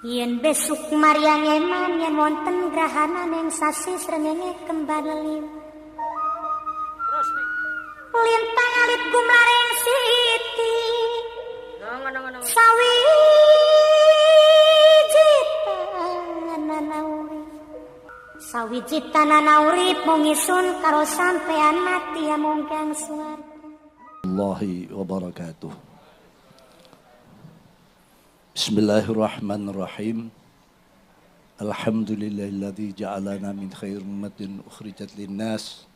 Yen besuk Maryang eman yen wonten grahana ning sasi srengenge kembar leliw. Terus nih. Lintang alit gumlaring siti. Ngono. Sawiji tanana urip mung isun karo sampean mati amung kang swarga. Allahi wa barakatuh. Bismillahirrahmanirrahim. Alhamdulillahilladzi ja'alana min khairi ummatin ukhrijat linnas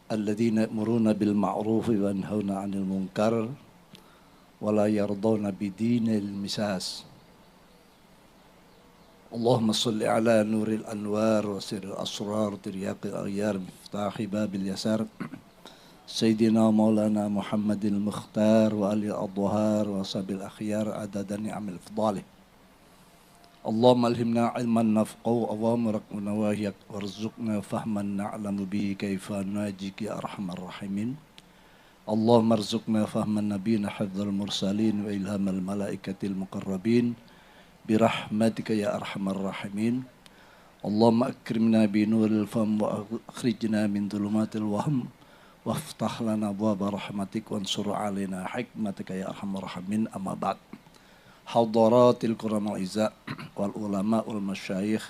alladzina ya'muruna bil ma'ruf wa yanhauna 'anil munkar wa la yardawna bidinil misas. Allahumma salli ala nuril anwar wa sirril asrar tiryaqil aghyar miftahi babil yasar Sayyidina Maulana Muhammadil Mukhtar wa ali adhhar wa sabil akhyar adada ni'amil fadalih. Allahumma alhimna ilman nafqahu awamirak wa nawahiyak warzuqna fahman na'lamu bihi kaifa najiki arhamar rahimin. Allahumma arzuqna fahman nabiyina hafdzal mursalin wa ilhamal malaikatil muqarrabin birahmatika ya arhamar rahimin. Allahumma akrimna bi nuril fam wa akhrijna min dhulumatil wahm waftah lana abwaaba rahmatik wansur alaina hikmatika ya arhamar rahimin. Amma ba'd. Hadaratil kuramal izza wal ulama wal masyayikh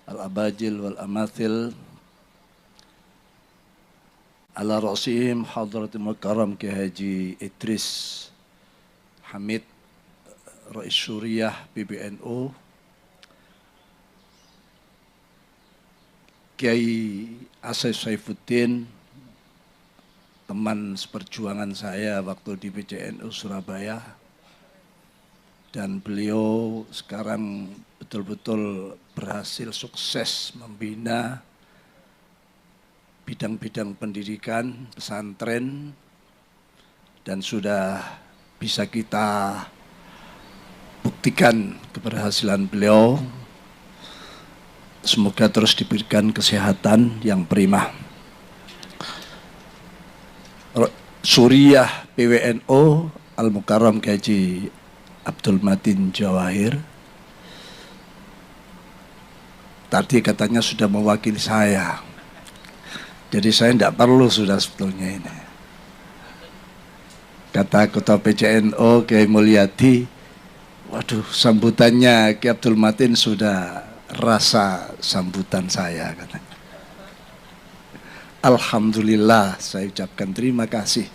al abajil wal amathil ala ra'sihim hadratul mukarram Ki Haji Idris Hamid Rais Syuriah PBNU, Kiai Asy Saifuddin, teman seperjuangan saya waktu di PCNU Surabaya, dan beliau sekarang betul-betul berhasil sukses membina bidang-bidang pendidikan, pesantren, dan sudah bisa kita buktikan keberhasilan beliau. Semoga terus diberikan kesehatan yang prima. Suriah PWNO Al-Mukarram Haji Abdul Matin Jawahir tadi katanya sudah mewakili saya, jadi saya tidak perlu sudah sebetulnya ini. Kata Ketua PCNO Kiai Mulyadi, waduh, sambutannya Ki Abdul Matin sudah rasa sambutan saya katanya. Alhamdulillah, saya ucapkan terima kasih.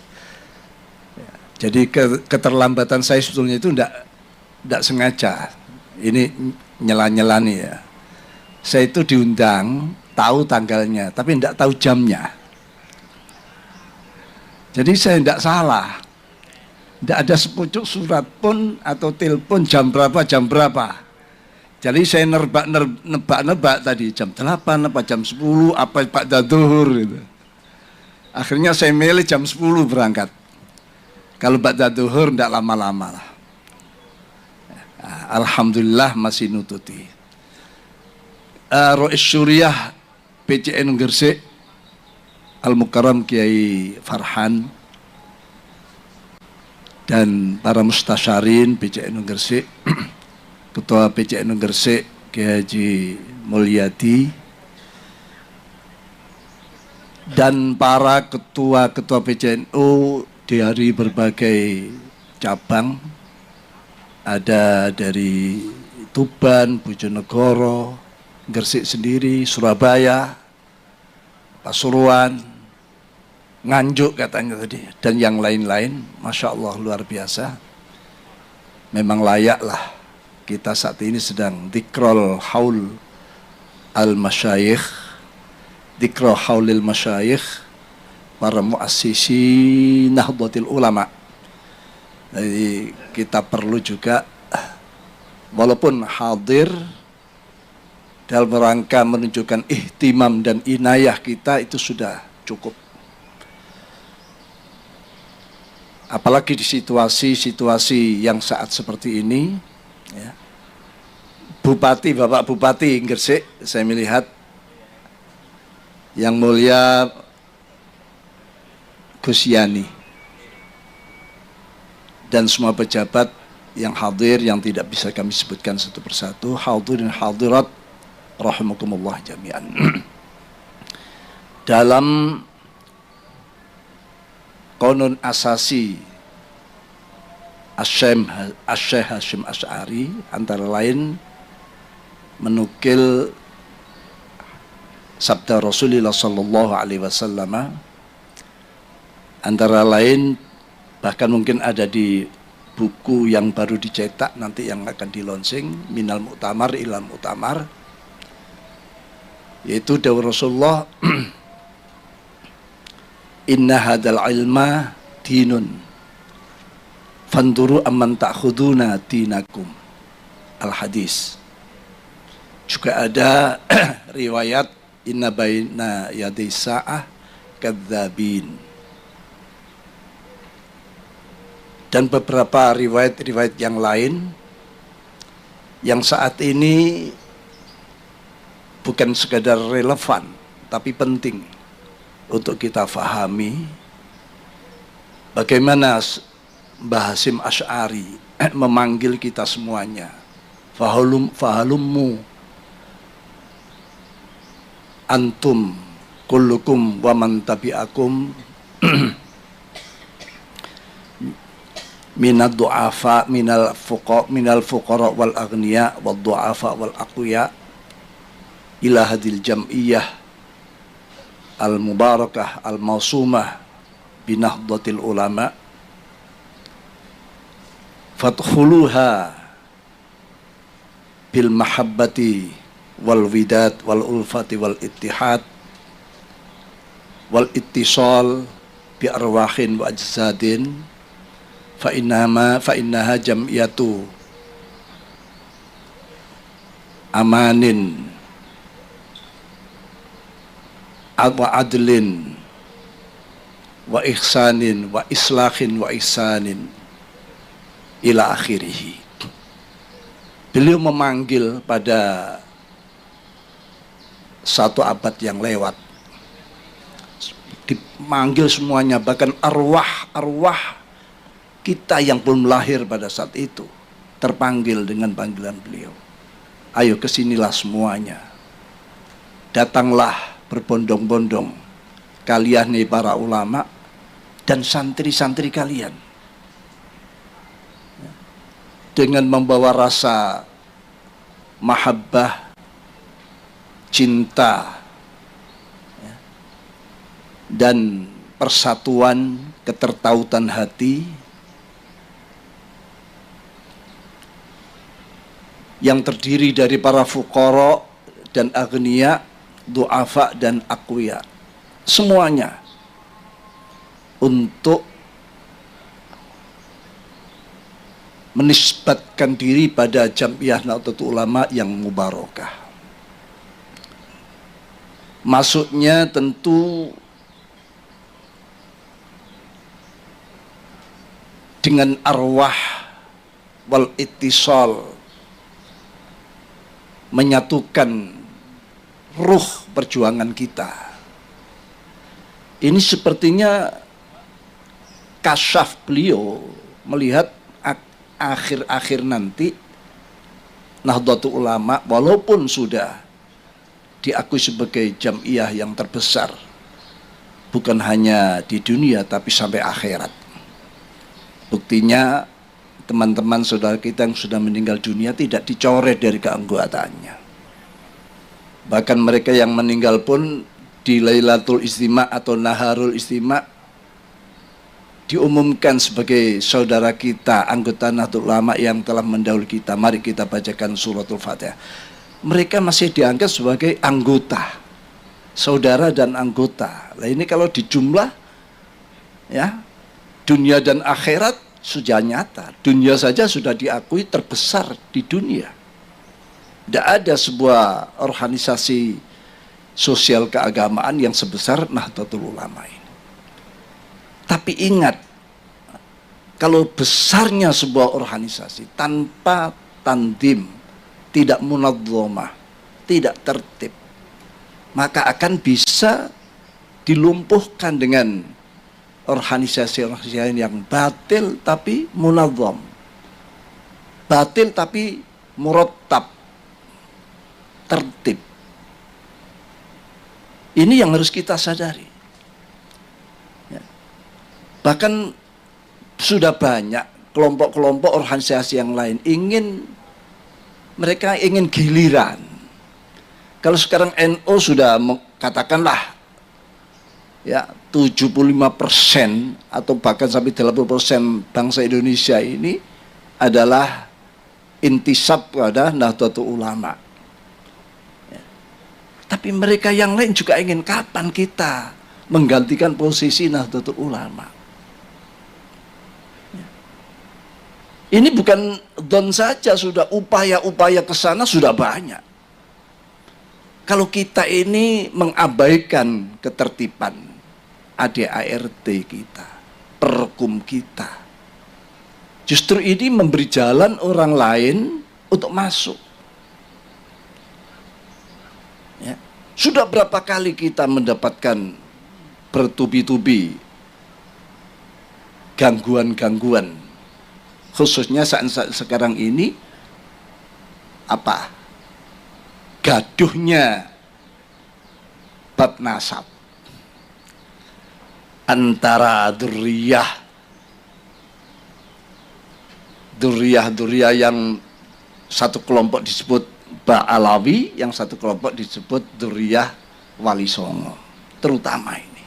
Jadi keterlambatan saya sebetulnya itu tidak sengaja. Ini nyela-nyelani ya. Saya itu diundang, tahu tanggalnya, tapi tidak tahu jamnya. Jadi saya tidak salah. Tidak ada sepucuk surat pun atau telepon jam berapa. Jadi saya nebak tadi jam 8 apa jam 10 apa Pak Daduhur gitu. Akhirnya saya milih jam 10 berangkat. Kalau Pak Daduhur tidak lama-lama lah. Alhamdulillah masih nututi. Rais Syuriah PCN Gresik Al-Mukarram Kiai Farhan dan para mustasyarin PCN Gresik, Ketua PCN Gresik Kiai Haji Mulyadi, dan para ketua-ketua PCNU dari berbagai cabang, ada dari Tuban, Bojonegoro, Gresik sendiri, Surabaya, Pasuruan, Nganjuk katanya tadi, dan yang lain-lain. Masya Allah, luar biasa. Memang layaklah kita saat ini sedang dzikrul haul al-masyayikh, dzikrul haulil masyayikh, para muassisi Nahdlatul Ulama. Jadi kita perlu juga walaupun hadir dalam rangka menunjukkan ihtimam dan inayah kita, itu sudah cukup. Apalagi di situasi-situasi yang saat seperti ini ya. Bupati, Bapak Bupati Gresik, saya melihat Yang Mulia Gus Yani dan semua pejabat yang hadir, yang tidak bisa kami sebutkan satu persatu, hadirin hadirat rahimakumullah jami'an. Dalam Qanun Asasi Asy-Syaikh Hasyim Asy'ari antara lain menukil sabda Rasulullah sallallahu alaihi wasallam, antara lain bahkan mungkin ada di buku yang baru dicetak nanti yang akan dilonsing, Minal Mu'tamar ilal Mu'tamar, yaitu dawuh Rasulullah inna hadal ilma dinun fanduru amman ta'khuduna dinakum. Al-hadis. Juga ada riwayat inna baina yaday sa'ah kadzabin. Dan beberapa riwayat-riwayat yang lain yang saat ini bukan sekadar relevan tapi penting untuk kita fahami bagaimana Mbah Hasyim Asy'ari memanggil kita semuanya, fahalummu antum kullukum wa man tabi'akum minad du'afa minal fuqara wal aghniya wad du'afa wal aqwiya ila hadil jam'iyah al mubarakah al mausumah binahdatil ulama fadkhuluha bil mahabbati wal widad wal ulfati wal ittihad wal ittisal bi arwahin wa ajsadin fa innaha jam'iyatu amanin wa adlin wa ihsanin wa islahin wa ihsanin ila akhirih. Beliau memanggil pada satu abad yang lewat, dimanggil semuanya, bahkan arwah kita yang belum lahir pada saat itu terpanggil dengan panggilan beliau. Ayo kesinilah semuanya, datanglah berbondong-bondong kalian nih para ulama dan santri-santri kalian, dengan membawa rasa mahabbah, cinta dan persatuan, ketertautan hati yang terdiri dari para fuqara dan aghniya, du'afa dan aqwiya, semuanya untuk menisbatkan diri pada Jam'iyah Nahdlatul Ulama yang mubarakah. Maksudnya tentu dengan arwah wal ittisal, menyatukan ruh perjuangan kita. Ini sepertinya kasyaf beliau melihat akhir-akhir nanti Nahdlatul Ulama walaupun sudah diakui sebagai jam'iyah yang terbesar bukan hanya di dunia tapi sampai akhirat. Buktinya teman-teman saudara kita yang sudah meninggal dunia tidak dicoret dari keanggotaannya. Bahkan mereka yang meninggal pun di Lailatul Istima' atau Naharul Istima' diumumkan sebagai saudara kita, anggota Nahdlatul Ulama yang telah mendahului kita. Mari kita bacakan suratul Fatihah. Mereka masih dianggap sebagai anggota, saudara dan anggota. Nah ini kalau dijumlah ya, dunia dan akhirat sudah nyata. Dunia saja sudah diakui terbesar di dunia. Tidak ada sebuah organisasi sosial keagamaan yang sebesar Nahdlatul Ulama ini. Tapi ingat, kalau besarnya sebuah organisasi tanpa tandim, tidak munadzamah, tidak tertib, maka akan bisa dilumpuhkan dengan organisasi-organisasi yang batil tapi munadzam, batil tapi murattab, tertib. Ini yang harus kita sadari. Ya. Bahkan sudah banyak kelompok-kelompok organisasi yang lain mereka ingin giliran. Kalau sekarang NU sudah katakanlah ya 75% atau bahkan sampai 80% bangsa Indonesia ini adalah intisab pada Nahdlatul Ulama. Ya. Tapi mereka yang lain juga ingin kapan kita menggantikan posisi Nahdlatul Ulama. Ya. Ini bukan don saja, sudah upaya-upaya ke sana sudah banyak. Kalau kita ini mengabaikan ketertiban ADART kita, perkum kita, justru ini memberi jalan orang lain untuk masuk. Ya. Sudah berapa kali kita mendapatkan bertubi-tubi gangguan-gangguan, khususnya saat sekarang ini gaduhnya bab nasab antara dzurriyyah yang satu kelompok disebut Ba'alawi, yang satu kelompok disebut dzurriyyah Wali Songo, terutama ini.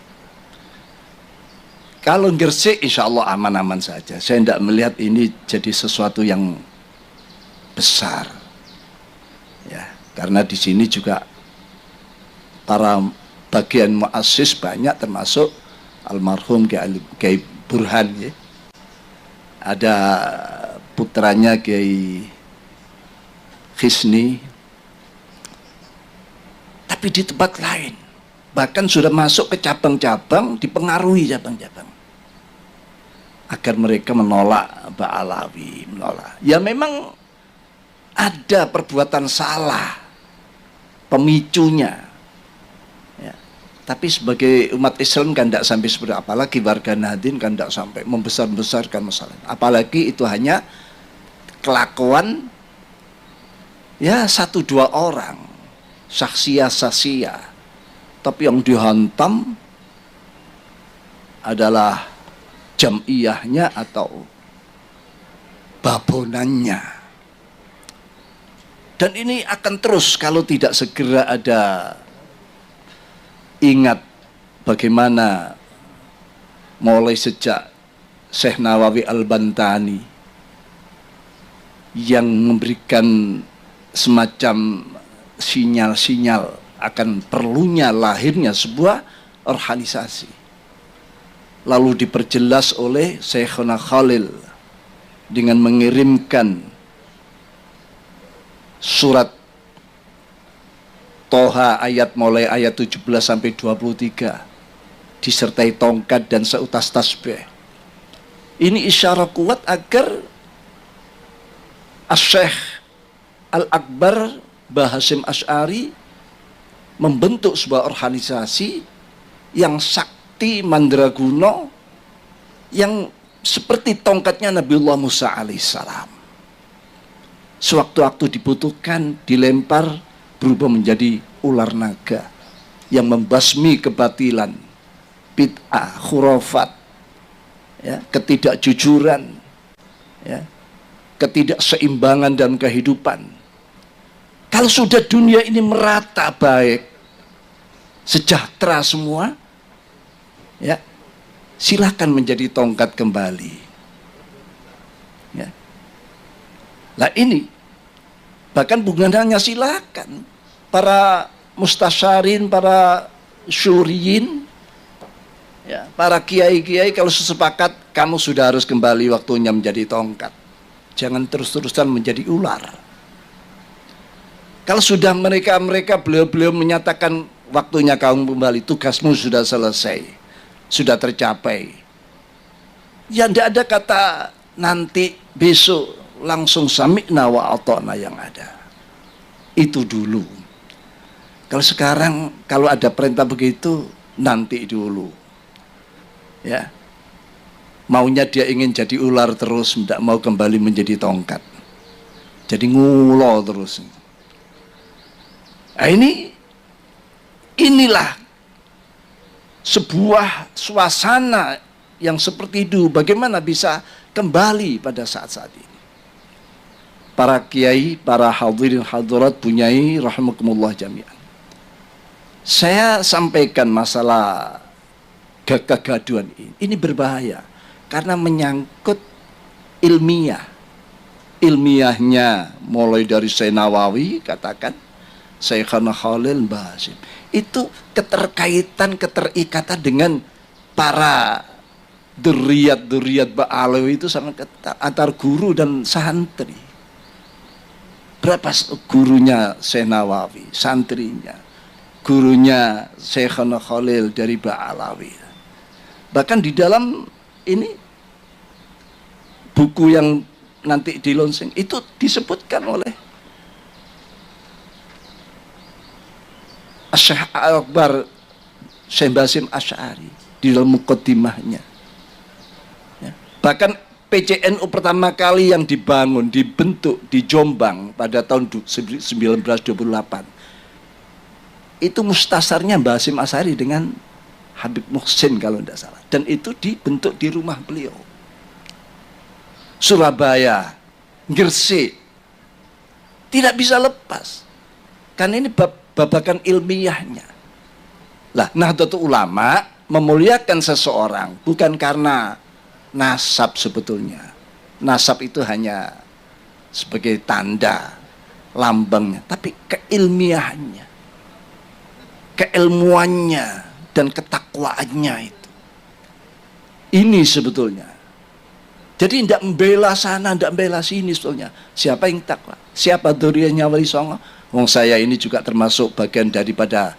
Kalau Gresik insya Allah aman-aman saja. Saya tidak melihat ini jadi sesuatu yang besar, ya, karena di sini juga para bagian muassis banyak, termasuk almarhum Kiai Burhan, ya. Ada putranya Kiai Khisni, tapi di tempat lain bahkan sudah masuk ke cabang-cabang, dipengaruhi cabang-cabang agar mereka menolak Ba'alawi, menolak. Ya memang ada perbuatan salah pemicunya, ya. Tapi sebagai umat Islam kan tidak sampai seperti, apalagi warga Nahdien kan tidak sampai membesar-besarkan masalah. Apalagi itu hanya kelakuan ya 1-2 orang, saksia, tapi yang dihantam adalah jamiyahnya atau babonannya. Dan ini akan terus kalau tidak segera ada, ingat bagaimana mulai sejak Syekh Nawawi Al-Bantani yang memberikan semacam sinyal-sinyal akan perlunya lahirnya sebuah organisasi. Lalu diperjelas oleh Syekhuna Khalil dengan mengirimkan surat Toha mulai ayat 17 sampai 23 disertai tongkat dan seutas tasbih. Ini isyarat kuat agar Asy-Syaikh Al-Akbar Mbah Hasyim Asy'ari membentuk sebuah organisasi yang sakti mandraguna, yang seperti tongkatnya Nabiullah Musa alaihissalam. Sewaktu-waktu dibutuhkan dilempar berubah menjadi ular naga yang membasmi kebatilan, bid'ah, khurafat, ya, ketidakjujuran, ya, ketidakseimbangan dalam kehidupan. Kalau sudah dunia ini merata baik, sejahtera semua, ya, silahkan menjadi tongkat kembali. Ya. Nah ini, bahkan bukan hanya silakan, para mustasyarin, para syuriyin, ya, para kiai-kiai kalau sesepakat, kamu sudah harus kembali waktunya menjadi tongkat. Jangan terus-terusan menjadi ular. Kalau sudah beliau-beliau menyatakan waktunya kamu kembali, tugasmu sudah selesai, sudah tercapai. Ya tidak ada kata nanti, besok, langsung sami'na wa ata'na yang ada. Itu dulu. Kalau sekarang kalau ada perintah begitu, nanti dulu. Ya. Maunya dia ingin jadi ular terus, tidak mau kembali menjadi tongkat. Jadi ngulo terus. Nah, inilah sebuah suasana yang seperti itu. Bagaimana bisa kembali pada saat-saat ini? Para kiai, para hadirin hadirat punyai rahimakumullah jami'an. Saya sampaikan masalah kegaduhan ini. Ini berbahaya karena menyangkut ilmiah. Ilmiahnya mulai dari Syekh Nawawi katakan, Syekhana Khalil Mbah Hasyim. Itu keterikatan dengan para duriyat Ba'alawi itu sangat ketat antar guru dan santri. Berapa gurunya Syekh Nawawi, santrinya, gurunya Syekhana Khalil dari Ba'alawi. Bahkan di dalam ini buku yang nanti di launching itu disebutkan oleh Syekh Akbar Syekh Basim Asy'ari di dalam muqaddimahnya. Ya. Bahkan PCNU pertama kali yang dibentuk di Jombang pada tahun 1928 itu mustasarnya Basim Asy'ari dengan Habib Muhsin kalau tidak salah, dan itu dibentuk di rumah beliau. Surabaya, Gresik, tidak bisa lepas karena ini babakan ilmiahnya. Lah, Nahdlatul Ulama memuliakan seseorang bukan karena nasab sebetulnya. Nasab itu hanya sebagai tanda, lambangnya, tapi keilmiahannya, keilmuannya, dan ketakwaannya itu. Ini sebetulnya. Jadi tidak membela sana, tidak membela sini sebetulnya. Siapa yang takwa? Siapa duriannya Wali Songo? Wong saya ini juga termasuk bagian daripada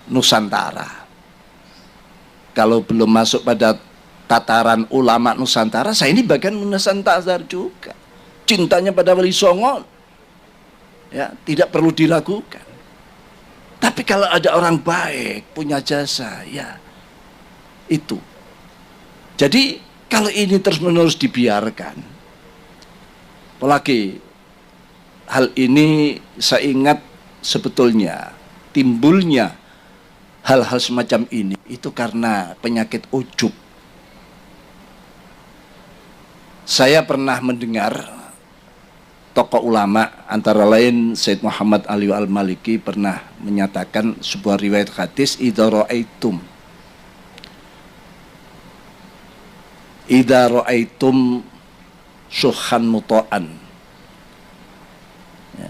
Nusantara. Kalau belum masuk pada tataran ulama Nusantara, saya ini bagian Nusantara juga. Cintanya pada Wali Songo, ya, tidak perlu diragukan. Tapi kalau ada orang baik, punya jasa, ya itu. Jadi kalau ini terus-menerus dibiarkan, apalagi hal ini saya ingat sebetulnya timbulnya hal-hal semacam ini itu karena penyakit ujub. Saya pernah mendengar tokoh ulama antara lain Sayyid Muhammad Ali Al-Maliki pernah menyatakan sebuah riwayat hadis, idza ra'aitum syuhan muta'an, ya,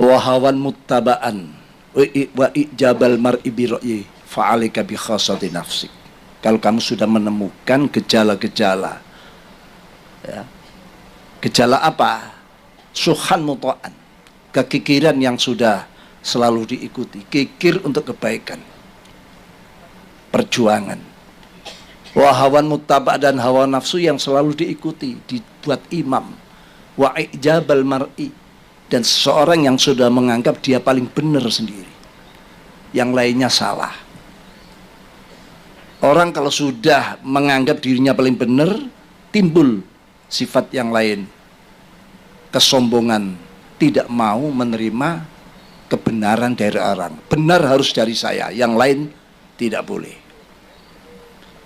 wa hawan muttaba'an wa ijabal mar'i bi ra'yi fa'alika bi khassati nafsik. Kalau kamu sudah menemukan gejala-gejala, ya, gejala apa? Syuhan muta'an, kekikiran yang sudah selalu diikuti, kikir untuk kebaikan, perjuangan. Wahawan muttaba, dan hawa nafsu yang selalu diikuti, dibuat imam. Wa ijabal mar'i, dan seseorang yang sudah menganggap dia paling benar sendiri, yang lainnya salah. Orang kalau sudah menganggap dirinya paling benar, timbul sifat yang lain, kesombongan, tidak mau menerima kebenaran dari orang. Benar harus dari saya, yang lain tidak boleh.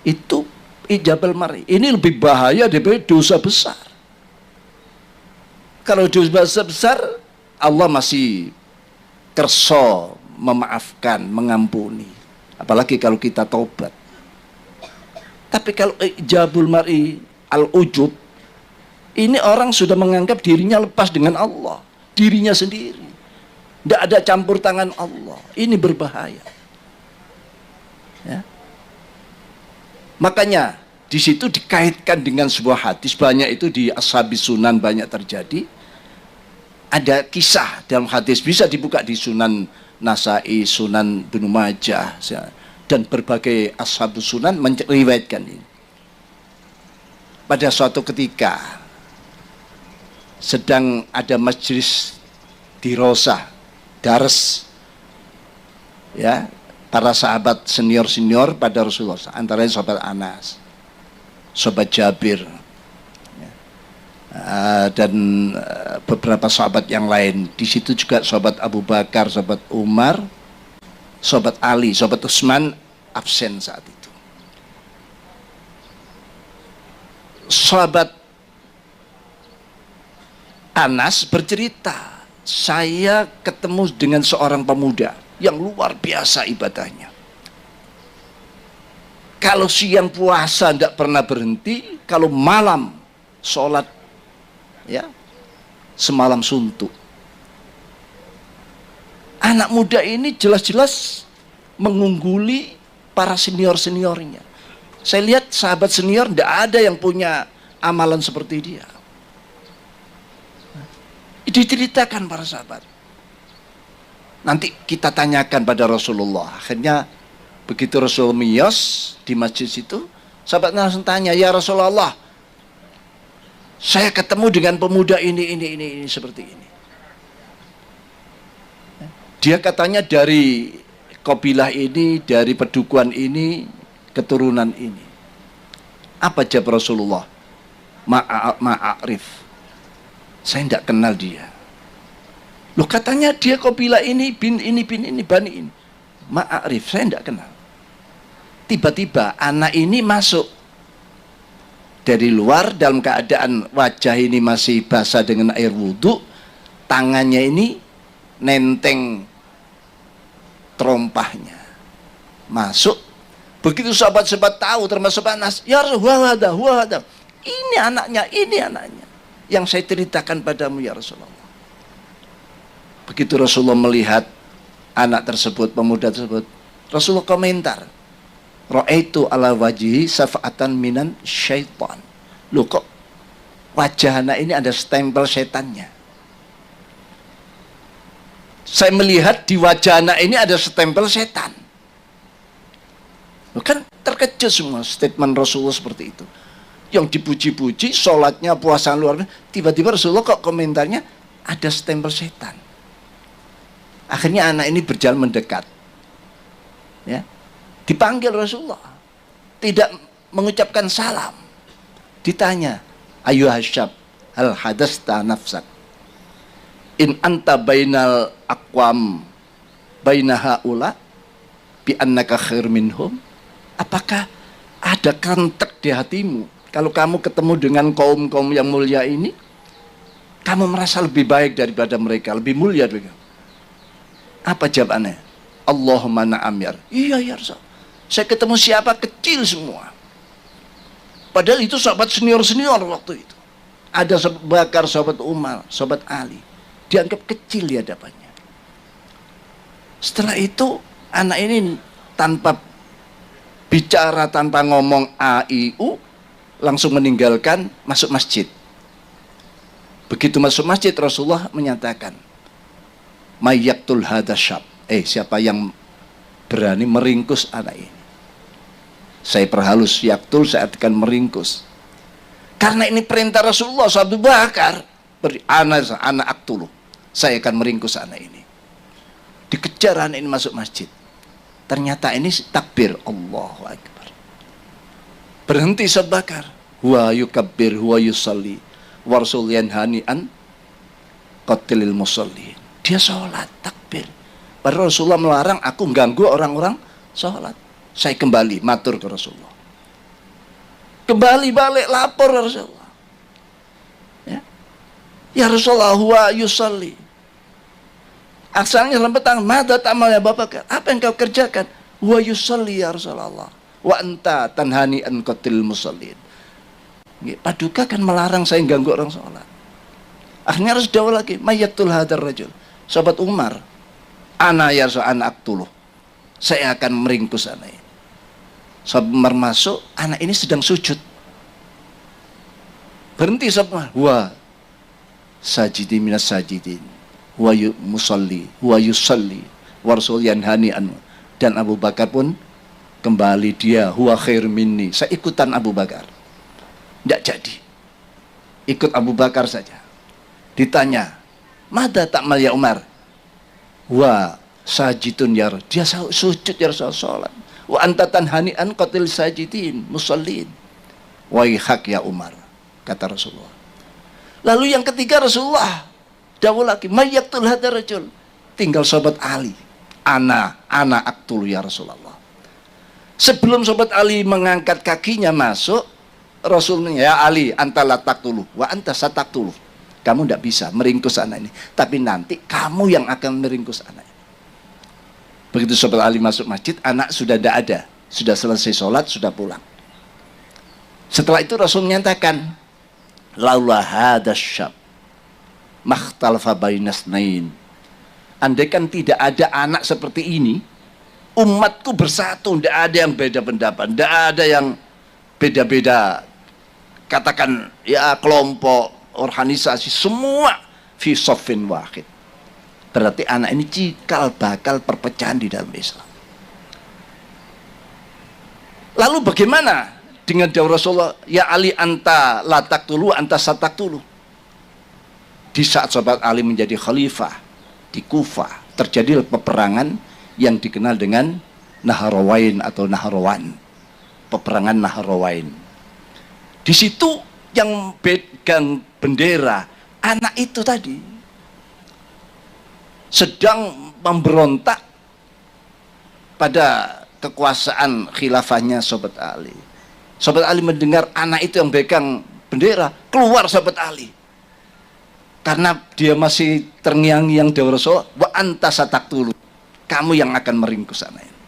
Itu ijabal mar'i. Ini lebih bahaya daripada dosa besar. Kalau dosa besar, Allah masih kerso memaafkan, mengampuni. Apalagi kalau kita taubat. Tapi kalau ijabul mar'i al-ujub, ini orang sudah menganggap dirinya lepas dengan Allah, dirinya sendiri. Tidak ada campur tangan Allah. Ini berbahaya. Ya. Makanya di situ dikaitkan dengan sebuah hadis, banyak itu di Ashabis Sunan banyak terjadi. Ada kisah dalam hadis, bisa dibuka di Sunan Nasai, Sunan Ibnu Majah, dan berbagai Ashabus Sunan meriwayatkan ini. Pada suatu ketika sedang ada majelis dirosah, dars, ya, para sahabat senior-senior pada Rasulullah, antara lain sahabat Anas, sahabat Jabir, ya. dan beberapa sahabat yang lain. Di situ juga sahabat Abu Bakar, sahabat Umar, sahabat Ali, sahabat Utsman absen saat itu. Sahabat Anas bercerita, saya ketemu dengan seorang pemuda yang luar biasa ibadahnya. Kalau siang puasa tidak pernah berhenti, kalau malam sholat ya semalam suntuk. Anak muda ini jelas-jelas mengungguli para senior-seniornya. Saya lihat sahabat senior tidak ada yang punya amalan seperti dia. Diceritakan para sahabat. Nanti kita tanyakan pada Rasulullah. Akhirnya begitu Rasul miyos di masjid itu, sahabat langsung tanya, ya Rasulullah, saya ketemu dengan pemuda ini seperti ini. Dia katanya dari kabilah ini, dari pedukuhan ini, keturunan ini. Apa jawab Rasulullah? Ma'arif. Saya tidak kenal dia. Loh katanya dia kabilah ini, bin ini, bani ini. Ma'arif, saya tidak kenal. Tiba-tiba anak ini masuk dari luar dalam keadaan wajah ini masih basah dengan air wudhu, tangannya ini nenteng terompahnya. Masuk, begitu sahabat-sahabat tahu termasuk Anas, ya Rasulullah, ini anaknya yang saya ceritakan padamu ya Rasulullah. Begitu Rasulullah melihat anak tersebut, pemuda tersebut, Rasulullah komentar, ra'aitu ala wajhi safa'atan minan syaitan. Loh kok wajah anak ini ada stempel setannya? Saya melihat di wajah anak ini ada stempel setan. Loh kan terkejut semua statement Rasulullah seperti itu. Yang dipuji-puji, sholatnya, puasa luar biasa, tiba-tiba Rasulullah kok komentarnya ada stempel setan. Akhirnya anak ini berjalan mendekat, ya, dipanggil Rasulullah, tidak mengucapkan salam, ditanya, ayu hasyab, hal hadasta nafsak, in anta bainal aqwam bainaha ula, bi annaka khair minhum, apakah ada kentek di hatimu? Kalau kamu ketemu dengan kaum-kaum yang mulia ini, kamu merasa lebih baik daripada mereka, lebih mulia mereka. Apa jawabannya? Allahumma na'am ya. Iya ya Rasul. Saya ketemu siapa kecil semua. Padahal itu sahabat senior-senior waktu itu. Ada sahabat Bakar, sahabat Umar, sahabat Ali. Dianggap kecil di hadapannya. Setelah itu anak ini tanpa bicara, tanpa ngomong a, i, u, langsung meninggalkan, masuk masjid. Begitu masuk masjid, Rasulullah menyatakan, mayyaktul hadasyab, siapa yang berani meringkus anak ini? Saya perhalus, yaktul, saya akan meringkus. Karena ini perintah Rasulullah, Abu Bakar, anak aktulu, saya akan meringkus anak ini. Dikejar anak ini masuk masjid. Ternyata ini takbir, Allahu Akbar. Berhenti Abu Bakar, huwa yukabbir, huwa yusalli, warsul yanhani an qatilil musalli. Dia sholat, takbir. Padahal Rasulullah melarang aku mengganggu orang-orang sholat. Saya kembali matur ke Rasulullah. Kembali balik lapor ke Rasulullah. Ya Rasulullah, huwa yusalli. Asalnya dalam petang, mada ta'mal ya Bapak, apa yang kau kerjakan? Huwa yusalli ya Rasulullah. Wa anta tanhani an qatil musallin. Paduka kan melarang saya ganggu orang sholat. Akhirnya harus jawab lagi, mayyatul hadar rajul. Sahabat Umar, ana ya anak tuluh, saya akan meringkus anak ini. Sahabat Umar masuk, anak ini sedang sujud. Berhenti sahabat Umar, wa sajidi minas sajidin, wa musalli, wa yusalli, wa rasul yanhani anhu. Dan Abu Bakar pun kembali, dia huwa khair minni, saya ikutan Abu Bakar. Tidak jadi, ikut Abu Bakar saja. Ditanya, mada ta'mal ya Umar? Wa sajidun ya, dia sujud ya Rasulullah. Wa anta tanhani'an qatil sajidin musallin. Waihak ya Umar, kata Rasulullah. Lalu yang ketiga Rasulullah dawuh lagi, mayyaqtul hadar rajul. Tinggal sahabat Ali. Ana aktulu ya Rasulullah. Sebelum sahabat Ali mengangkat kakinya masuk, Rasulnya, ya Ali, anta la taqtulu wa anta sataqtulu. Kamu tidak bisa meringkus anak ini, tapi nanti kamu yang akan meringkus anak ini. Begitu sahabat Ali masuk masjid, anak sudah tidak ada, sudah selesai sholat, sudah pulang. Setelah itu Rasul menyatakan, laula hadas syab makhtalfa bainasnain. Andaikan tidak ada anak seperti ini, umatku bersatu, tidak ada yang beda pendapat, tidak ada yang beda-beda, katakan ya kelompok, organisasi, semua fi soffin wahid. Berarti anak ini cikal bakal perpecahan di dalam Islam. Lalu bagaimana dengan dawuh Rasulullah, ya Ali anta la taqtulu anta sataktulu. Di saat sahabat Ali menjadi khalifah di Kufah, terjadi peperangan yang dikenal dengan Nahrawain atau Nahrawan. Peperangan Nahrawain. Di situ yang pegang bendera anak itu tadi sedang memberontak pada kekuasaan khilafahnya sahabat Ali. Sahabat Ali mendengar anak itu yang pegang bendera, keluar sahabat Ali. Karena dia masih terngiang-ngiang dawuh Rasul, wa anta sataqtulu. Kamu yang akan meringkus anak ini.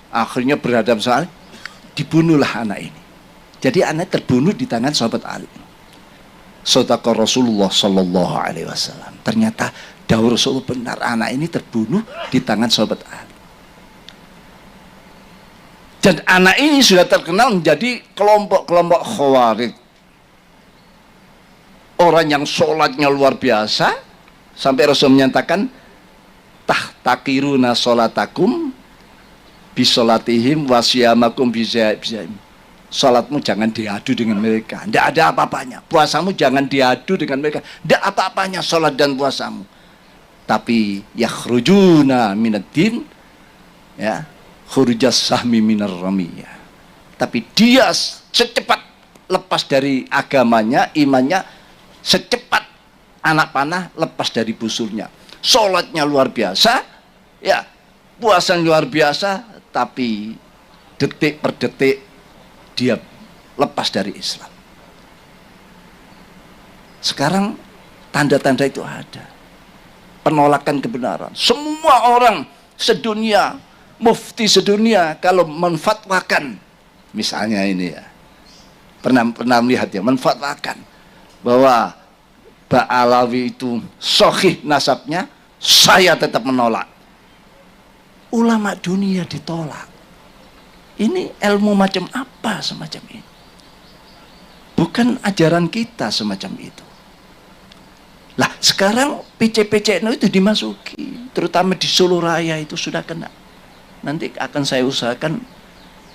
Akhirnya berhadapan sama Ali, dibunuhlah anak ini. Jadi anak terbunuh di tangan sahabat Ali. Shadaqa Rasulullah sallallahu alaihi wasallam. Ternyata dawuh Rasulullah benar, anak ini terbunuh di tangan sahabat Ali. Dan anak ini sudah terkenal menjadi kelompok-kelompok Khawarij. Orang yang sholatnya luar biasa, sampai Rasul menyatakan, tahtakiruna sholatakum bisolatihim wasyamakum bisya'im. Sholatmu jangan diadu dengan mereka, tidak ada apa-apanya. Puasamu jangan diadu dengan mereka, tidak apa-apanya sholat dan puasamu. Tapi yakhrujuna minaddin, ya, khurujas sahmi minar ramiyah. Tapi dia secepat lepas dari agamanya, imannya, secepat anak panah lepas dari busurnya. Sholatnya luar biasa, ya, puasa luar biasa, tapi detik per detik dia lepas dari Islam. Sekarang tanda-tanda itu ada. Penolakan kebenaran. Semua orang sedunia, mufti sedunia, kalau menfatwakan, misalnya ini ya, pernah melihat ya, menfatwakan bahwa Ba'alawi itu sahih nasabnya, saya tetap menolak. Ulama dunia ditolak. Ini ilmu macam apa semacam ini? Bukan ajaran kita semacam itu. Lah sekarang PC-PCNU itu dimasuki, terutama di Solo Raya itu sudah kena. Nanti akan saya usahakan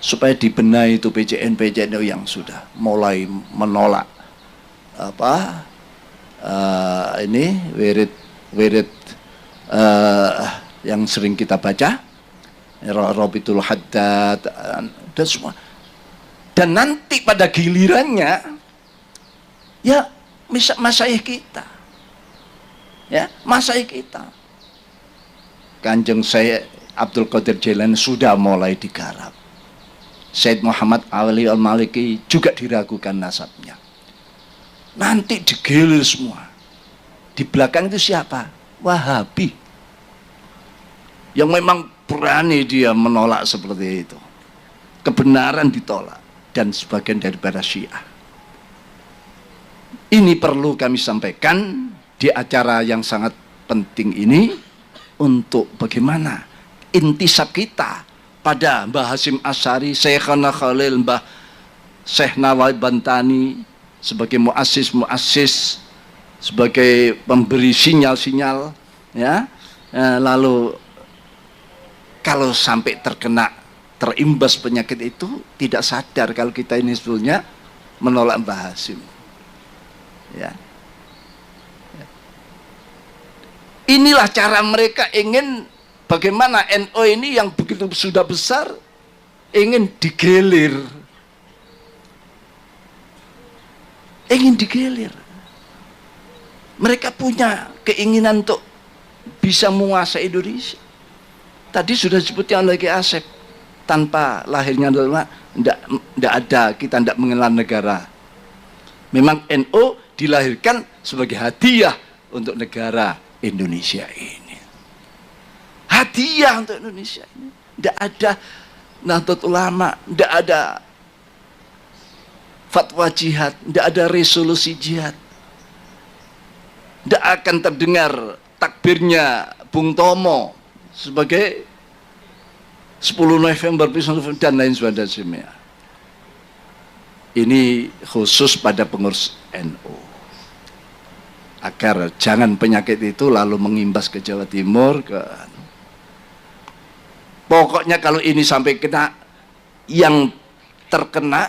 supaya dibenahi itu PCNU yang sudah mulai menolak apa ini wirid yang sering kita baca, Rabitul Haddad dan semua. Dan nanti pada gilirannya ya masyayikh kita, ya masyayikh kita, Kanjeng Syekh Abdul Qadir Jailani sudah mulai digarap. Syed Muhammad Ali Al-Maliki juga diragukan nasabnya. Nanti digilir semua. Di belakang itu siapa? Wahabi. Yang memang berani dia menolak seperti itu. Kebenaran ditolak. Dan sebagian daripada Syiah. Ini perlu kami sampaikan di acara yang sangat penting ini, untuk bagaimana intisab kita pada Mbah Hasyim Asy'ari, Syekhana Khalil, Mbah Syekh Nawai Bantani sebagai muassis, sebagai pemberi sinyal-sinyal, ya. Lalu kalau sampai terimbas penyakit itu, tidak sadar kalau kita ini sebetulnya menolak Mbah Hasyim, ya. Inilah cara mereka ingin bagaimana NU ini yang begitu sudah besar ingin digilir. Ingin digilir. Mereka punya keinginan untuk bisa menguasai Indonesia. Tadi sudah disebutnya oleh Ki Asep, tanpa lahirnya ulama tidak ada, kita tidak mengenal negara. Memang NU dilahirkan sebagai hadiah untuk negara Indonesia ini. Hadiah untuk Indonesia ini. Tidak ada Nahdlatul Ulama, tidak ada fatwa jihad, tidak ada resolusi jihad. Tidak akan terdengar takbirnya Bung Tomo sebagai 10 November dan lain sebagainya. Ini khusus pada pengurus NU, agar jangan penyakit itu lalu mengimbas ke Jawa Timur. Pokoknya kalau ini sampai kena, yang terkena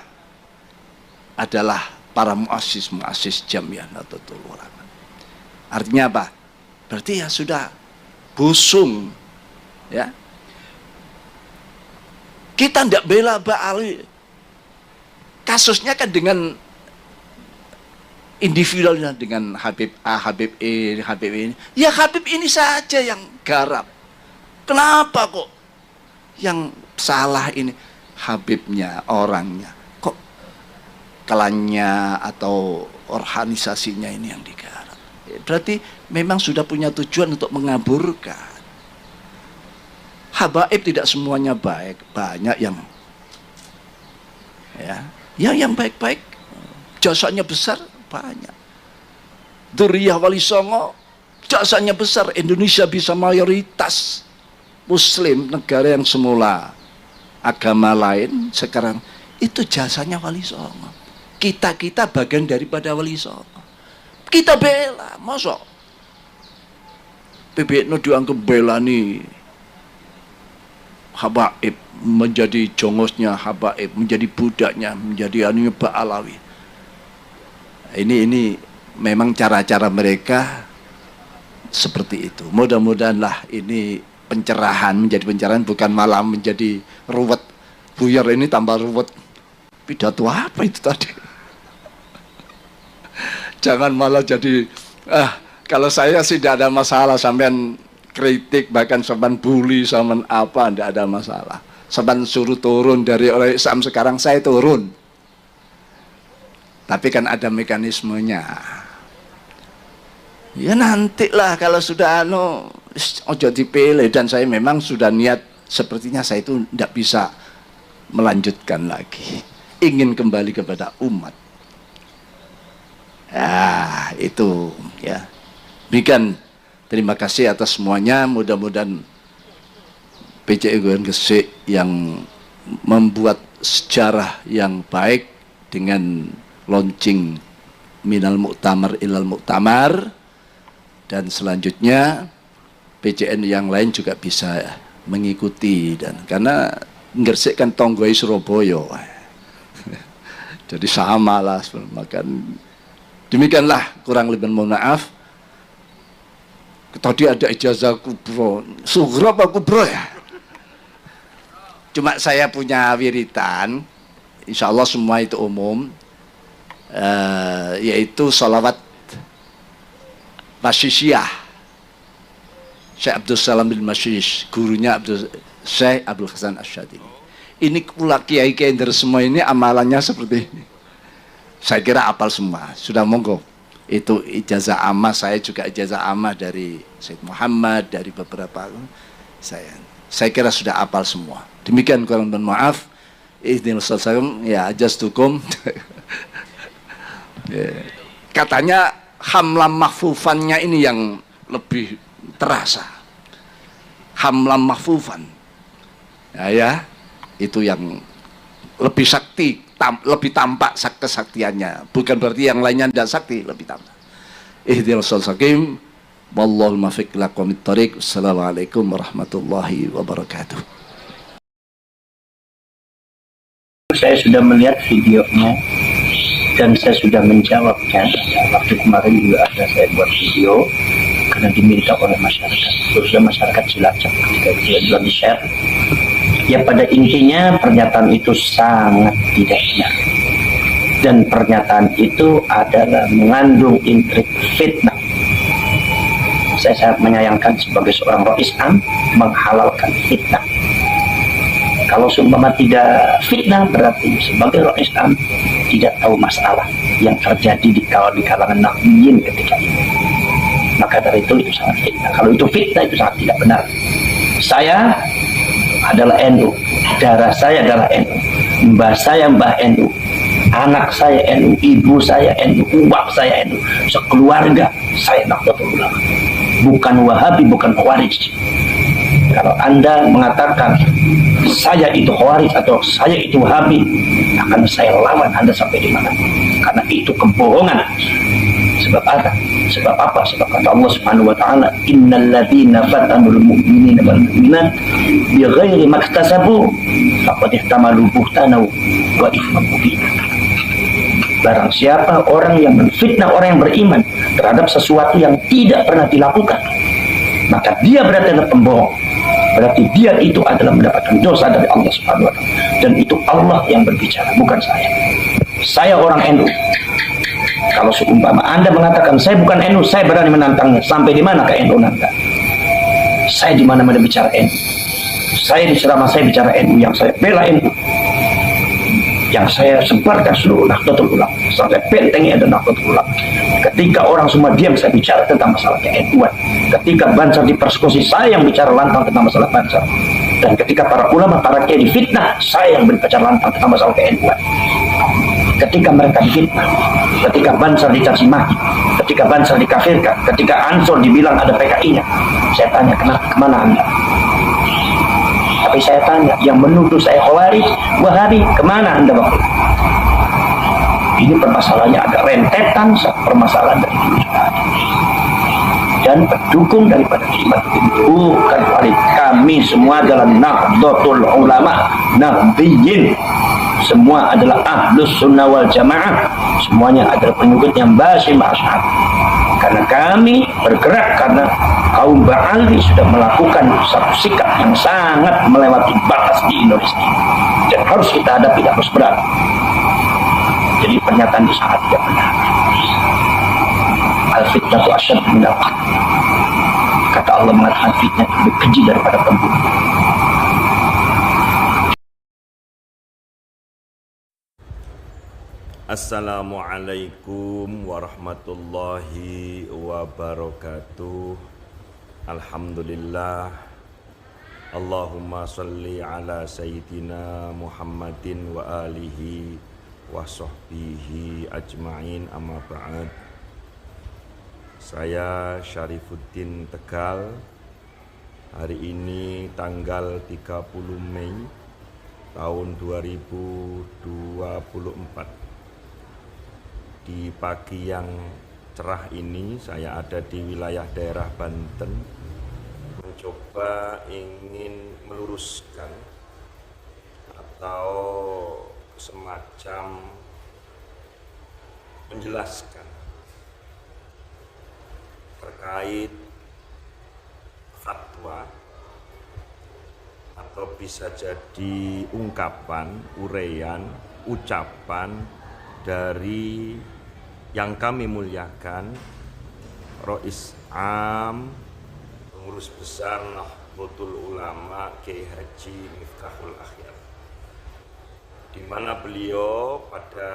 adalah para muassis Jamiah Nahdlatul Ulama. Artinya apa? Berarti ya sudah busung, ya. Kita tidak bela Mbak Ali. Kasusnya kan dengan individualnya, dengan Habib A, Habib E, Habib ini. Ya Habib ini saja yang garap. Kenapa kok yang salah ini Habibnya, orangnya? Kok klannya atau organisasinya ini yang digarap? Berarti memang sudah punya tujuan untuk mengaburkan. Habaib tidak semuanya baik, banyak yang yang baik-baik, jasanya besar, banyak. Duriyah Wali Songo, jasanya besar. Indonesia bisa mayoritas Muslim, negara yang semula agama lain, sekarang itu jasanya Wali Songo. Kita bagian daripada Wali Songo. Kita bela, masa PBNU dianggap bela nih Habaib, menjadi jongosnya Habaib, menjadi budaknya, menjadi anunya Mbak Alawi. Ini memang cara-cara mereka seperti itu. Mudah-mudahanlah ini pencerahan, menjadi pencerahan, bukan malah menjadi ruwet. Buyar ini tambah ruwet. Pidato apa itu tadi? Jangan malah jadi kalau saya sih tidak ada masalah sampean kritik, bahkan sampean bully, sampean apa, tidak ada masalah. Sampean suruh turun dari oleh Islam, sekarang saya turun. Tapi kan ada mekanismenya. Ya nantilah kalau sudah ojo dipilih, dan saya memang sudah niat sepertinya saya itu tidak bisa melanjutkan lagi. Ingin kembali kepada umat. Itu ya. Demikian. Terima kasih atas semuanya. Mudah-mudahan PCI Goyang Gresik yang membuat sejarah yang baik dengan launching Minal Mu'tamar Ilal Mu'tamar, dan selanjutnya PCN yang lain juga bisa mengikuti, dan karena Gresik kan tonggoi Surabaya, jadi sama lah. Demikianlah, kurang lebih mohon maaf. Tadi ada ijazah kubro, sughra apa kubro ya? Cuma saya punya wiritan, insya Allah semua itu umum, yaitu salawat Masyishiyah Syekh Abdul Salam bin Masyish, gurunya Syekh Abdul Hasan Asyadili. Ini pula kiai-kiai dari semua ini amalannya seperti ini. Saya kira apal semua, sudah monggo. Itu ijazah ammah, saya juga ijazah ammah dari Said Muhammad, dari beberapa saya kira sudah apal semua. Demikian, kurang mohon maaf. Ihdinal siratal ya ajastukum. Katanya hamlam mahfufannya ini yang lebih terasa. Hamlam mahfufan. Ya, itu yang lebih sakti, lebih tampak kesaktiannya. Bukan berarti yang lainnya tidak sakti, lebih tampak. Ihdinas siratal mustaqim, wallahul muwaffiq ila aqwamit thoriq. Assalamualaikum warahmatullahi wabarakatuh. Saya sudah melihat videonya dan saya sudah menjawabnya. Waktu kemarin juga ada saya buat video karena diminta oleh masyarakat, khususnya masyarakat Cilacap, ketika itu di-share. Ya pada intinya pernyataan itu sangat tidak benar, dan pernyataan itu adalah mengandung intrik fitnah saya sangat menyayangkan sebagai seorang Rais Am menghalalkan fitnah. Kalau seumpama tidak fitnah berarti sebagai Rais Am tidak tahu masalah yang terjadi di kalangan nahdliyin ketika itu. Maka dari itu sangat fitnah. Kalau itu fitnah itu sangat tidak benar. Saya adalah NU, darah saya adalah NU, mbah saya mbah NU, anak saya NU, ibu saya NU, uang saya NU, sekeluarga saya Nahdlatul Ulama. Bukan Wahabi, bukan Khawarij. Kalau Anda mengatakan saya itu Khawarij atau saya itu Wahabi, akan saya lawan Anda sampai di mana. Karena itu kebohongan. Sebab apa? Sebab apa? Sebab kata Allah Subhanahu wa taala, "Innal ladzina fatanul mu'minina wal mu'minat bighairi maktasabu faqad ihtamalu buhtanan wa ithman mubina." Barang siapa orang yang menfitnah orang yang beriman terhadap sesuatu yang tidak pernah dilakukan, maka dia berarti adalah pembohong. Berarti dia itu adalah mendapatkan dosa dari Allah Subhanahu wa taala. Dan itu Allah yang berbicara, bukan saya. Saya orang NU. Kalau seumpama Anda mengatakan saya bukan NU, saya berani menantangnya. Sampai di mana ke NU nanti? Saya di mana-mana bicara NU. Saya di ceramah saya bicara NU, yang saya bela NU. Yang saya sebarkan seluruh Nahdlatul Ulama. Sampai bentengnya ada Nahdlatul Ulama. Ketika orang semua diam, saya bicara tentang masalah ke-NU-an. Ketika Banser dipersekusi, saya yang bicara lantang tentang masalah Banser. Dan ketika para ulama, para kiai difitnah, saya yang berbicara lantang tentang masalah ke-NU-an. Ketika mereka difitnah, ketika Banser dicaci maki, ketika Banser dikafirkan, ketika Ansor dibilang ada PKI-nya, saya tanya, kemana Anda? Tapi saya tanya, yang menuduh saya Khawarij, Wahabi, kemana Anda waktu itu? Ini permasalahannya ada rentetan permasalahan dari dulu sudah ada. Dan pendukung daripada Imaduddin bukan Khawarij. Kami semua adalah Nahdlatul Ulama, Nahdliyin. Semua adalah Ahlus Sunnah wal Jamaah. Semuanya adalah pengikut yang Basyir Asy'ari. Karena kami bergerak karena kaum Ba'ali sudah melakukan satu sikap yang sangat melewati batas di Indonesia. Dan harus kita hadapi, harus berat. Jadi pernyataan itu sangat tidak benar. Al-fitnatu asyad minal qatl. Kata Allah mengatakan fitnah lebih keji daripada pembunuh. Assalamualaikum warahmatullahi wabarakatuh. Alhamdulillah. Allahumma salli ala sayyidina Muhammadin wa alihi wa sahbihi ajma'in, amma ba'd. Saya Syarifuddin Tegal. Hari ini tanggal 30 Mei tahun 2024. Di pagi yang cerah ini saya ada di wilayah daerah Banten, mencoba ingin meluruskan atau semacam menjelaskan terkait fatwa atau bisa jadi ungkapan, uraian, ucapan dari yang kami muliakan Rais Am, pengurus besar Nahdlatul Ulama Kiai Haji Miftahul Akhyar, di mana beliau pada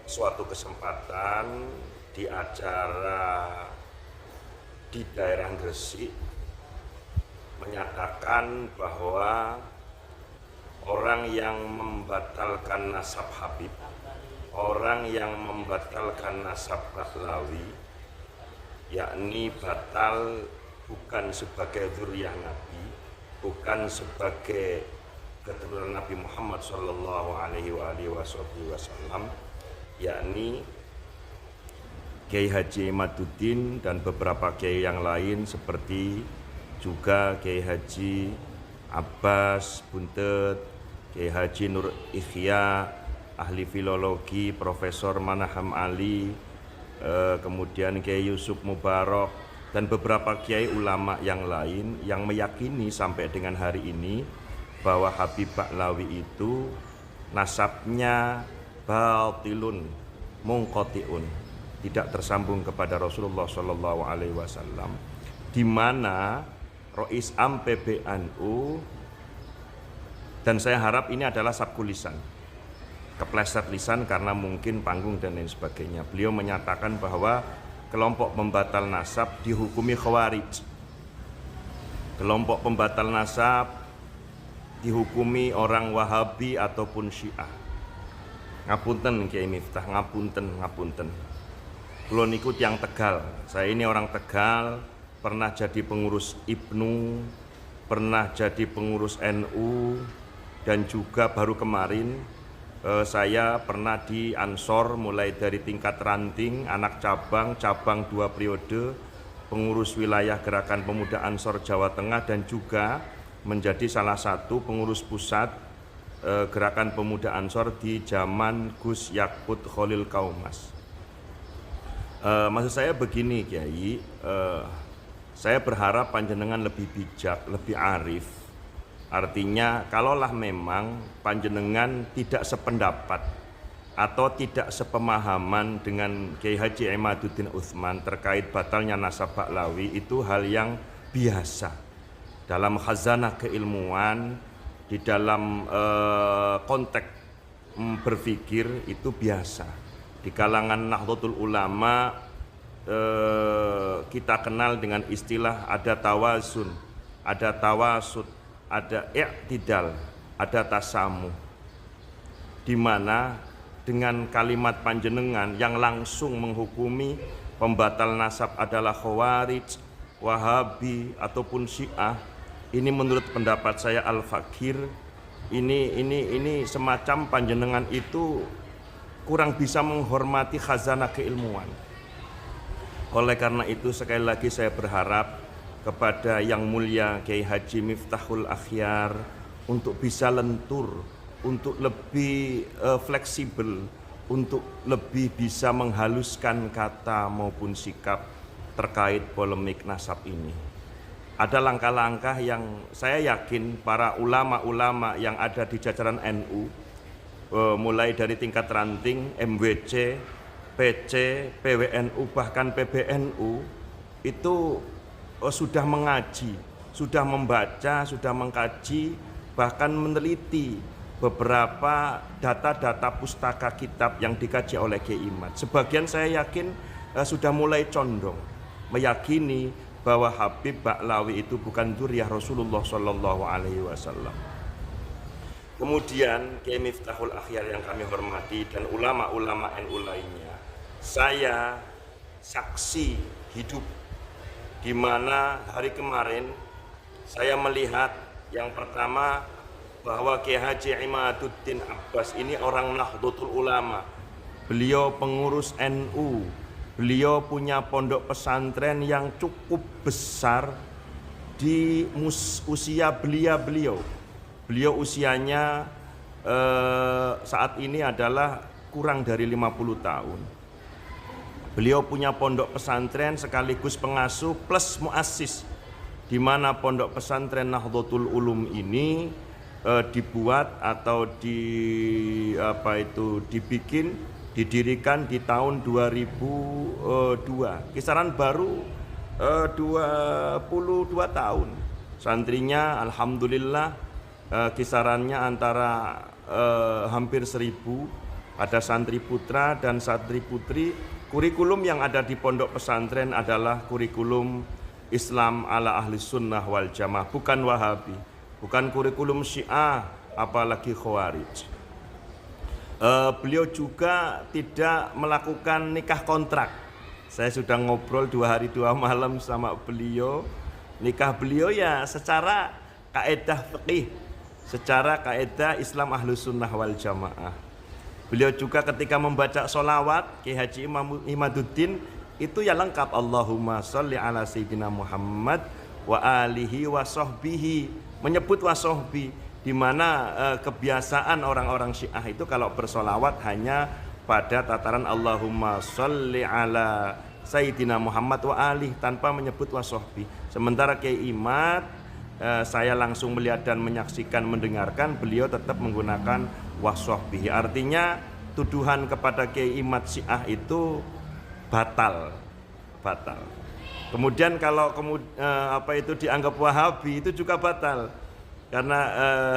suatu kesempatan di acara di daerah Gresik menyatakan bahwa orang yang membatalkan nasab Habib, orang yang membatalkan nasab Bahlawi, yakni batal bukan sebagai dzurriyyah Nabi, bukan sebagai keturunan Nabi Muhammad sallallahu alaihi wasallam, yakni Kiai Haji Imaduddin dan beberapa kiai yang lain seperti juga Kiai Haji Abbas Buntet, Kiai Haji Nur Ikhya, ahli filologi Profesor Manaham Ali, kemudian Kiai Yusuf Mubarak, dan beberapa kiai ulama yang lain yang meyakini sampai dengan hari ini bahwa Habib Bahlawi itu nasabnya batilun munqati'un, tidak tersambung kepada Rasulullah Shallallahu Alaihi Wasallam, di mana Rois Am PBNU, dan saya harap ini adalah sabku lisan, kepleset lisan karena mungkin panggung dan lain sebagainya. Beliau menyatakan bahwa kelompok pembatal nasab dihukumi khawarij, kelompok pembatal nasab dihukumi orang Wahabi ataupun Syiah. Ngapunten Kiai Miftah, ngapunten. Kulo niku tiyang Tegal. Saya ini orang Tegal, pernah jadi pengurus IPNU, pernah jadi pengurus NU, dan juga baru kemarin saya pernah di Ansor mulai dari tingkat ranting, anak cabang 2 periode, pengurus wilayah Gerakan Pemuda Ansor Jawa Tengah, dan juga menjadi salah satu pengurus pusat Gerakan Pemuda Ansor di zaman Gus Yakut Khalil Kaumas. Maksud saya begini Kiai, saya berharap panjenengan lebih bijak, lebih arif. Artinya kalaulah memang panjenengan tidak sependapat atau tidak sepemahaman dengan Kiai Haji Imaduddin Utsman terkait batalnya nasab Baklawi, itu hal yang biasa dalam khazanah keilmuan, di dalam konteks berpikir, itu biasa. Di kalangan Nahdlatul Ulama kita kenal dengan istilah ada tawazun, ada tawasud, ada i'tidal, ada tasamuh, di mana dengan kalimat panjenengan yang langsung menghukumi pembatal nasab adalah Khawarij, Wahabi ataupun Syiah, ini menurut pendapat saya Al-Fakir, ini semacam panjenengan itu kurang bisa menghormati khazanah keilmuan. Oleh karena itu sekali lagi saya berharap kepada Yang Mulia Kiai Haji Miftahul Akhyar untuk bisa lentur, untuk lebih fleksibel, untuk lebih bisa menghaluskan kata maupun sikap terkait polemik nasab ini. Ada langkah-langkah yang saya yakin para ulama-ulama yang ada di jajaran NU, mulai dari tingkat ranting, MWC, PC, PWNU, bahkan PBNU, itu sudah mengaji, sudah membaca, sudah mengkaji, bahkan meneliti beberapa data-data pustaka kitab yang dikaji oleh Kiai Imad. Sebagian saya yakin sudah mulai condong meyakini bahwa Habib Baklawi itu bukan dzurriyyah Rasulullah Shallallahu Alaihi Wasallam. Kemudian Kiai Miftahul Akhyar yang kami hormati dan ulama-ulama NU lainnya, saya saksi hidup di mana hari kemarin saya melihat yang pertama bahwa Kiai Haji Imaduddin Abbas ini orang Nahdlatul Ulama. Beliau pengurus NU, beliau punya pondok pesantren yang cukup besar di usia beliau. Beliau usianya saat ini adalah kurang dari 50 tahun. Beliau punya pondok pesantren sekaligus pengasuh plus muassis, di mana pondok pesantren Nahdlatul Ulum ini dibuat atau didirikan di tahun 2002. Kisaran baru 22 tahun. Santrinya alhamdulillah kisarannya antara hampir 1000. Ada santri putra dan santri putri. Kurikulum yang ada di pondok pesantren adalah kurikulum Islam ala ahli sunnah wal jamaah, bukan Wahabi, bukan kurikulum Syiah, apalagi Khawarij. Beliau juga tidak melakukan nikah kontrak. Saya sudah ngobrol 2 hari 2 malam sama beliau. Nikah beliau ya secara kaedah fikih, secara kaedah Islam Ahlus Sunnah wal Jamaah. Beliau juga ketika membaca sholawat Kiai Haji Imaduddin itu ya lengkap, Allahumma sholli ala sayyidina Muhammad wa alihi wa sahbihi, menyebut wa sahbi, di mana kebiasaan orang-orang Syiah itu kalau bersolawat hanya pada tataran Allahumma sholli ala sayyidina Muhammad wa alihi tanpa menyebut wa sahbi. Sementara Kiai Imad, saya langsung melihat dan menyaksikan, mendengarkan, beliau tetap menggunakan wa sahbihi. Artinya tuduhan kepada Kiai Imad Syiah itu batal. Kemudian kalau itu dianggap Wahabi itu juga batal. Karena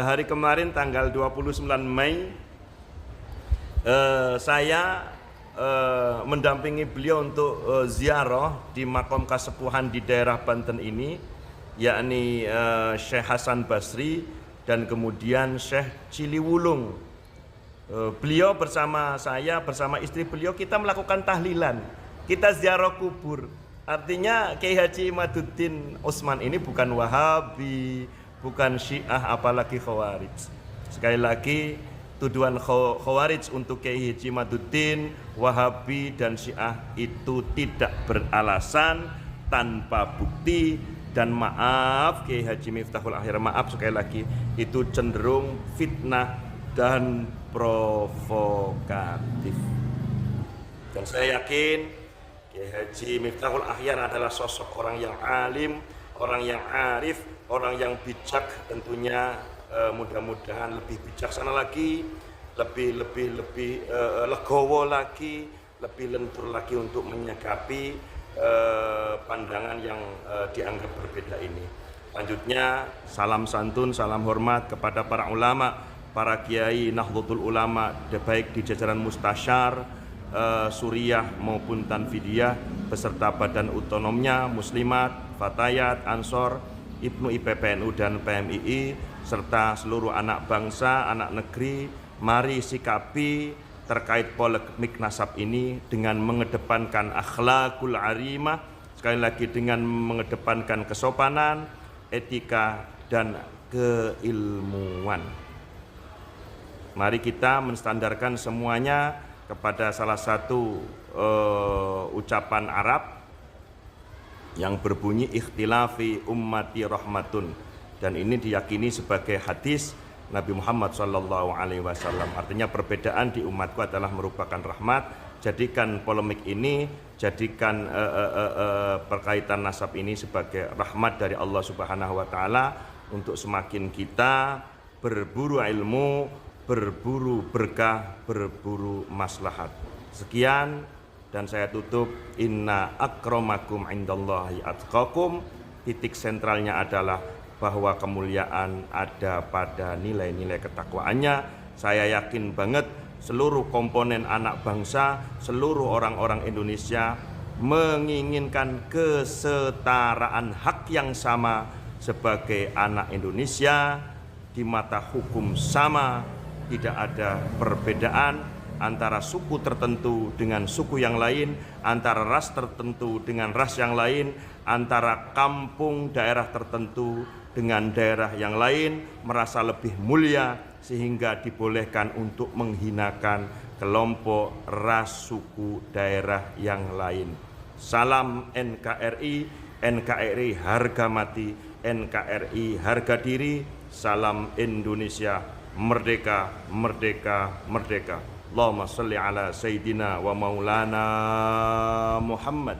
hari kemarin tanggal 29 Mei saya mendampingi beliau untuk ziarah di makom kasepuhan di daerah Banten ini, yakni Syekh Hasan Basri dan kemudian Syekh Ciliwulung. Beliau bersama saya, bersama istri beliau, kita melakukan tahlilan, kita ziarah kubur. Artinya Kiai Haji Imaduddin Utsman ini bukan Wahabi, bukan Syiah, apalagi Khawarij. Sekali lagi, tuduhan Khawarij untuk Kiai Haji Imaduddin, Wahabi dan Syiah itu tidak beralasan, tanpa bukti, dan maaf Kiai Haji Miftahul Akhir, maaf sekali lagi, itu cenderung fitnah dan provokatif. Dan saya yakin Kiai Haji Miftahul Ahyar adalah sosok orang yang alim, orang yang arif, orang yang bijak, tentunya mudah-mudahan lebih bijaksana lagi, lebih legowo lagi, lebih lentur lagi untuk menyikapi pandangan yang dianggap berbeda ini. Lanjutnya, salam santun, salam hormat kepada para ulama, para kiai Nahdlatul Ulama, baik di jajaran Mustasyar, Suriah maupun Tanfidiyah, beserta badan otonomnya, Muslimat, Fatayat, Ansor, Ibnu IPPNU dan PMII, serta seluruh anak bangsa, anak negeri. Mari sikapi terkait polemik nasab ini dengan mengedepankan akhlakul arimah, sekali lagi dengan mengedepankan kesopanan, etika, dan keilmuan. Mari kita menstandarkan semuanya kepada salah satu ucapan Arab yang berbunyi ikhtilafi ummati rahmatun, dan ini diyakini sebagai hadis Nabi Muhammad SAW. Artinya perbedaan di umatku adalah merupakan rahmat. Jadikan polemik ini, jadikan perkaitan nasab ini sebagai rahmat dari Allah Subhanahu wa taala untuk semakin kita berburu ilmu, berburu berkah, berburu maslahat. Sekian, dan saya tutup, inna akramakum indallahi atqakum. Titik sentralnya adalah bahwa kemuliaan ada pada nilai-nilai ketakwaannya. Saya yakin banget seluruh komponen anak bangsa, seluruh orang-orang Indonesia menginginkan kesetaraan hak yang sama sebagai anak Indonesia, di mata hukum sama, tidak ada perbedaan antara suku tertentu dengan suku yang lain, antara ras tertentu dengan ras yang lain, antara kampung daerah tertentu dengan daerah yang lain, merasa lebih mulia sehingga dibolehkan untuk menghinakan kelompok ras, suku, daerah yang lain. Salam NKRI, NKRI harga mati, NKRI harga diri. Salam Indonesia merdeka, merdeka, merdeka. Allahumma salli ala Sayyidina wa Maulana Muhammad.